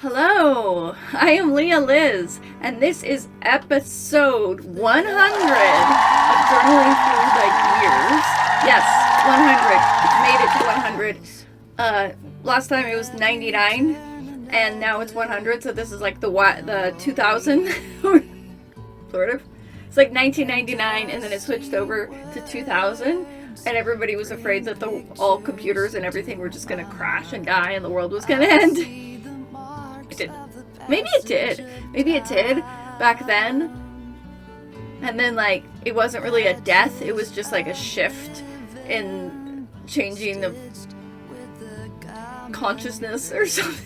Hello, I am Leah Liz, and this is episode 100 of Journaling Through the Years. Yes, 100. It's made it to 100. Last time it was 99, and now it's 100, so this is like the 2000, sort of. It's like 1999, and then it switched over to 2000, and everybody was afraid that all computers and everything were just going to crash and die, and the world was going to end. It didn't. Maybe it did. Maybe it did back then. And then, like, it wasn't really a death. It was just like a shift in changing the consciousness or something.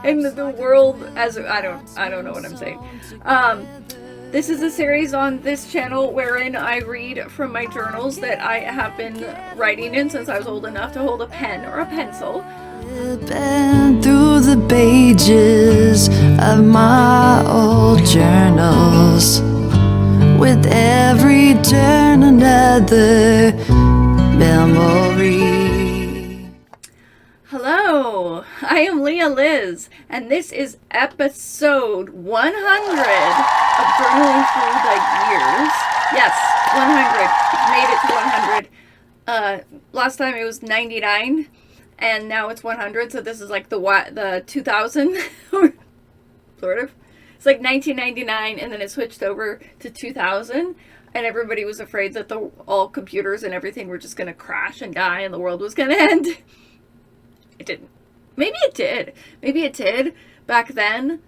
And the world as I don't know what I'm saying. This is a series on this channel wherein I read from my journals that I have been writing in since I was old enough to hold a pen or a pencil. Been through the pages of my old journals, with every turn another memory. Hello, I am Leah Liz, and this is episode 100 of Journaling Through the Years. Yes, 100. It's made it to 100. Last time it was 99. And now it's 100, so this is like the 2000, sort of. It's like 1999, and then it switched over to 2000, and everybody was afraid that all computers and everything were just going to crash and die, and the world was going to end. It didn't. Maybe it did. Maybe it did back then.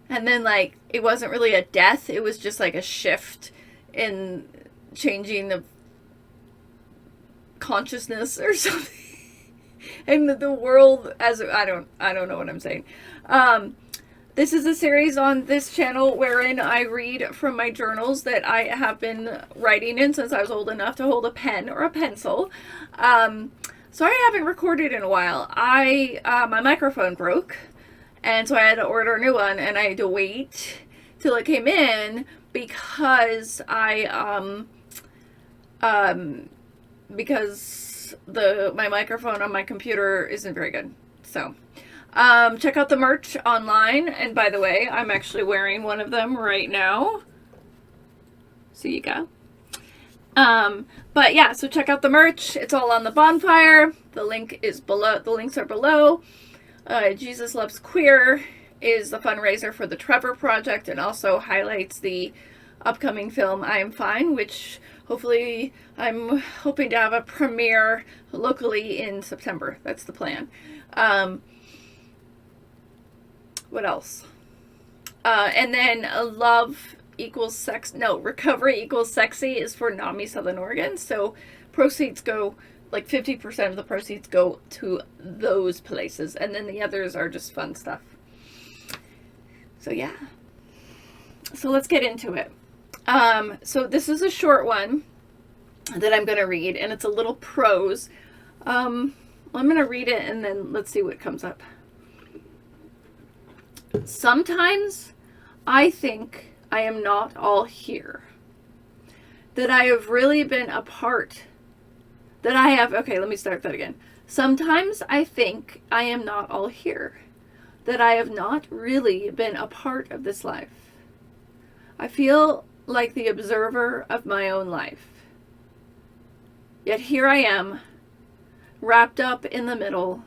And then, like, it wasn't really a death. It was just like a shift in changing the consciousness or something. And the world as I don't know what I'm saying. This is a series on this channel wherein I read from my journals that I have been writing in since I was old enough to hold a pen or a pencil. Sorry I haven't recorded in a while. My microphone broke, and so I had to order a new one, and I had to wait till it came in because my microphone on my computer isn't very good. So check out the merch online, and by the way, I'm actually wearing one of them right now, so you go. But yeah, so check out the merch. It's all on the bonfire. The link is below. The links are below. Jesus Loves Queer is the fundraiser for the Trevor Project, and also highlights the upcoming film I Am Fine, which hopefully I'm hoping to have a premiere locally in September. That's the plan. What else? And then Recovery Equals Sexy is for NAMI Southern Oregon. So proceeds go, like 50% of the proceeds go to those places. And then the others are just fun stuff. So yeah. So let's get into it. So this is a short one that I'm going to read, and it's a little prose. I'm going to read it, and then let's see what comes up. Sometimes I think I am not all here, that I have really been a part, okay, let me start that again. Sometimes I think I am not all here, that I have not really been a part of this life. I feel like the observer of my own life. Yet here I am, wrapped up in the middle.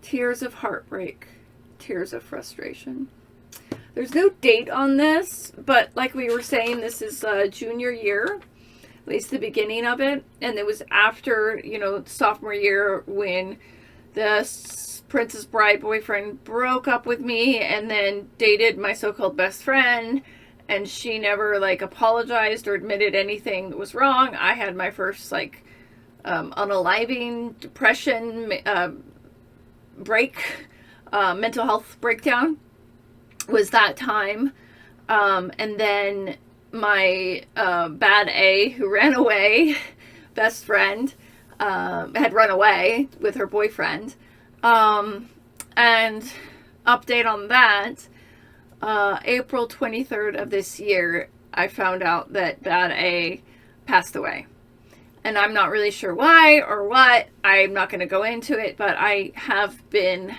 Tears of heartbreak, tears of frustration. There's no date on this, but like we were saying, this is junior year, at least the beginning of it. And it was after, sophomore year when the Princess Bride boyfriend broke up with me and then dated my so-called best friend. And she never, apologized or admitted anything that was wrong. I had my first, unaliving depression mental health breakdown was that time. And then my bad A, who ran away, best friend, had run away with her boyfriend. And update on that. April 23rd of this year, I found out that Bad A passed away. And I'm not really sure why or what. I'm not going to go into it, but I have been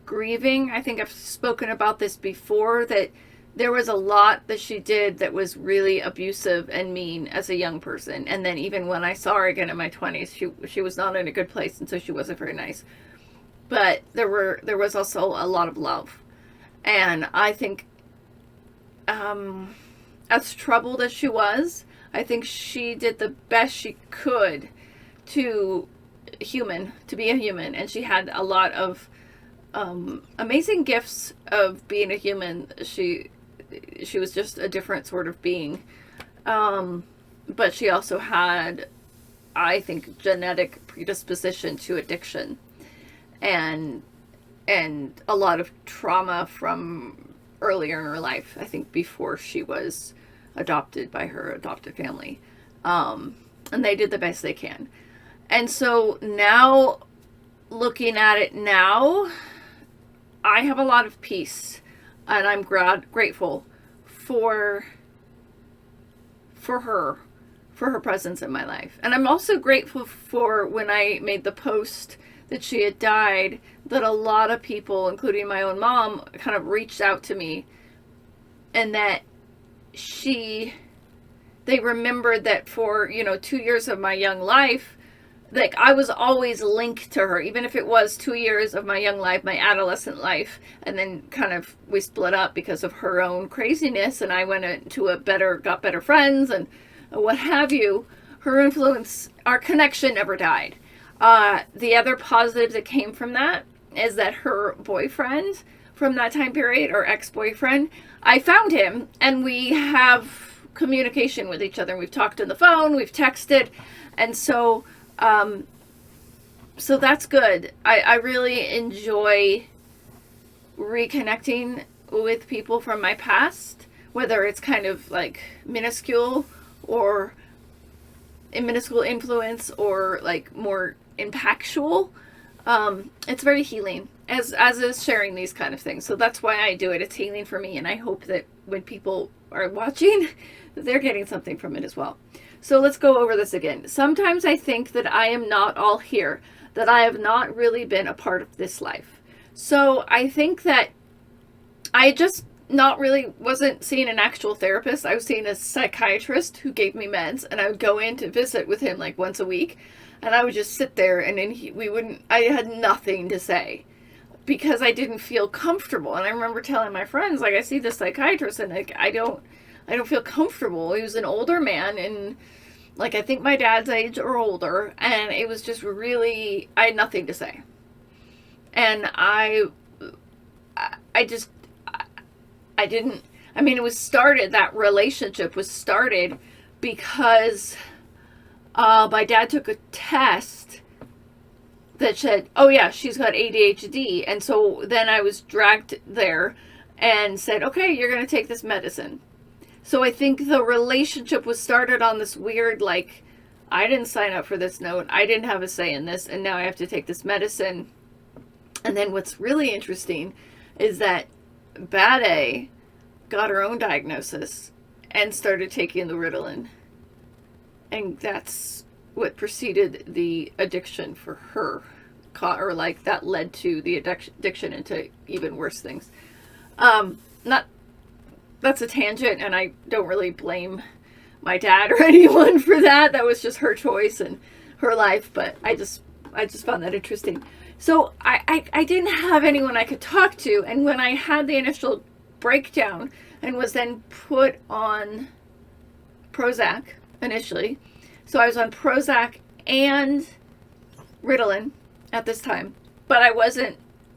grieving. I think I've spoken about this before, that there was a lot that she did that was really abusive and mean as a young person. And then even when I saw her again in my 20s, she was not in a good place, and so she wasn't very nice. But there was also a lot of love. And I think, as troubled as she was, I think she did the best she could to be a human. And she had a lot of amazing gifts of being a human. She was just a different sort of being. But she also had, I think, genetic predisposition to addiction and a lot of trauma from earlier in her life, I think before she was adopted by her adopted family. And they did the best they can. And so now, looking at it now, I have a lot of peace, and I'm grateful for her presence in my life. And I'm also grateful for, when I made the post that she had died, that a lot of people, including my own mom, kind of reached out to me, and that they remembered that for, 2 years of my young life, like, I was always linked to her, even if it was 2 years of my young life, my adolescent life, and then kind of we split up because of her own craziness, and I went into got better friends and what have you. Her influence, our connection never died. The other positive that came from that is that her boyfriend from that time period, or ex-boyfriend, I found him, and we have communication with each other. We've talked on the phone, we've texted, and so that's good. I really enjoy reconnecting with people from my past, whether it's kind of like minuscule influence, or like more impactful. It's very healing, as is sharing these kind of things. So that's why I do it. It's healing for me, and I hope that when people are watching, they're getting something from it as well. So let's go over this again. Sometimes I think that I am not all here, that I have not really been a part of this life. So I think that I just wasn't seeing an actual therapist. I was seeing a psychiatrist who gave me meds, and I would go in to visit with him like once a week, and I would just sit there, and then I had nothing to say because I didn't feel comfortable. And I remember telling my friends, like, I see this psychiatrist, and like, I don't feel comfortable. He was an older man, and like, I think my dad's age or older, and it was just really, I had nothing to say. And that relationship was started because my dad took a test that said, oh yeah, she's got ADHD. And so then I was dragged there and said, okay, you're going to take this medicine. So I think the relationship was started on this weird, like, I didn't sign up for this note, I didn't have a say in this, and now I have to take this medicine. And then what's really interesting is that Bad A got her own diagnosis and started taking the Ritalin. And that's what preceded the addiction for her. Or like, that led to the addiction into even worse things. That's a tangent, and I don't really blame my dad or anyone for that. That was just her choice and her life, but I just found that interesting. So I didn't have anyone I could talk to, and when I had the initial breakdown and was then put on Prozac initially, so I was on Prozac and Ritalin at this time, but I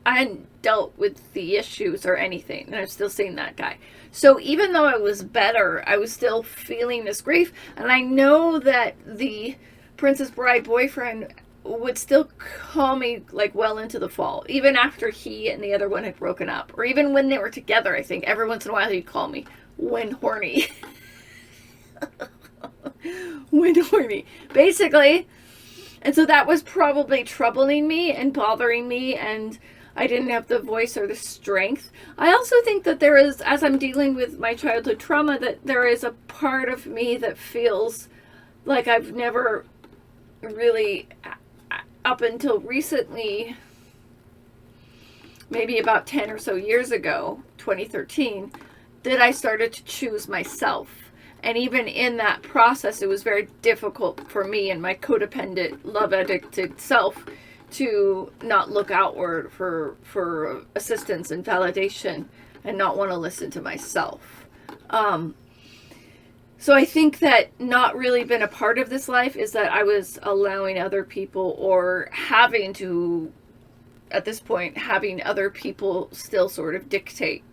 hadn't dealt with the issues or anything, and I'm still seeing that guy. So even though I was better, I was still feeling this grief, and I know that the Princess Bride boyfriend would still call me like well into the fall, even after he and the other one had broken up, or even when they were together. I think every once in a while he'd call me when horny. When horny, basically. And so that was probably troubling me and bothering me, and I didn't have the voice or the strength. I also think that there is, as I'm dealing with my childhood trauma, that there is a part of me that feels like I've never really, up until recently, maybe about 10 or so years ago, 2013, that I started to choose myself. And even in that process, it was very difficult for me and my codependent, love addicted self to not look outward for assistance and validation and not want to listen to myself. So I think that not really been a part of this life is that I was allowing other people, or having to, at this point, having other people still sort of dictate.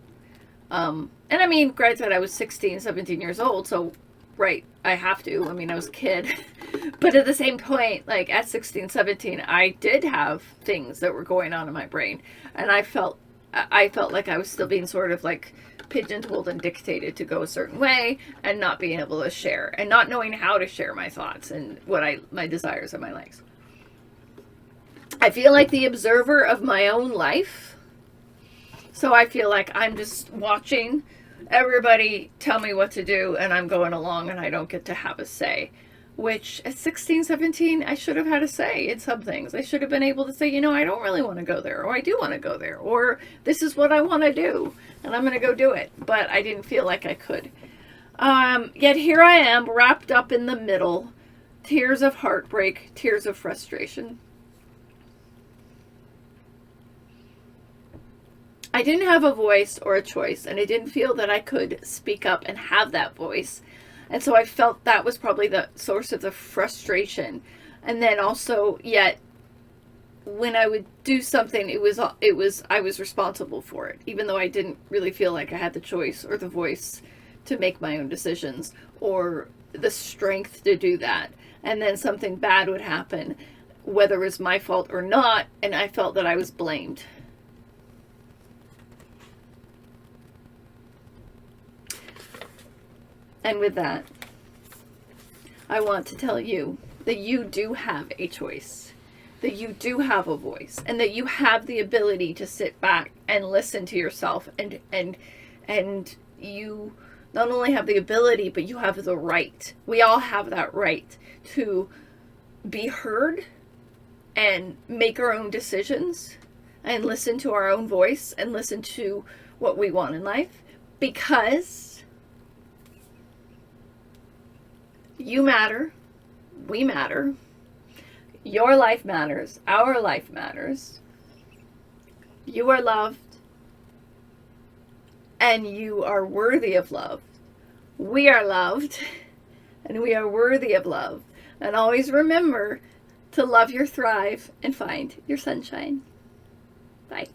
And I mean, granted, I was 16, 17 years old, so, right, I have to. I mean, I was a kid. But at the same point, like, at 16, 17, I did have things that were going on in my brain. And I felt like I was still being sort of, like, pigeonholed and dictated to go a certain way, and not being able to share, and not knowing how to share my thoughts and my desires and my likes. I feel like the observer of my own life. So I feel like I'm just watching everybody tell me what to do, and I'm going along, and I don't get to have a say. Which, at 16, 17, I should have had a say in some things. I should have been able to say, you know, I don't really want to go there, or I do want to go there, or this is what I want to do, and I'm going to go do it. But I didn't feel like I could. Yet here I am, wrapped up in the middle. Tears of heartbreak, tears of frustration. I didn't have a voice or a choice, and I didn't feel that I could speak up and have that voice. And so I felt that was probably the source of the frustration. And then also, yet, when I would do something, I was responsible for it, even though I didn't really feel like I had the choice or the voice to make my own decisions or the strength to do that. And then something bad would happen, whether it was my fault or not, and I felt that I was blamed. And with that, I want to tell you that you do have a choice, that you do have a voice, and that you have the ability to sit back and listen to yourself, and you not only have the ability, but you have the right. We all have that right to be heard and make our own decisions and listen to our own voice and listen to what we want in life, because you matter. We matter. Your life matters. Our life matters. You are loved. And you are worthy of love. We are loved. And we are worthy of love. And always remember to love your thrive and find your sunshine. Bye.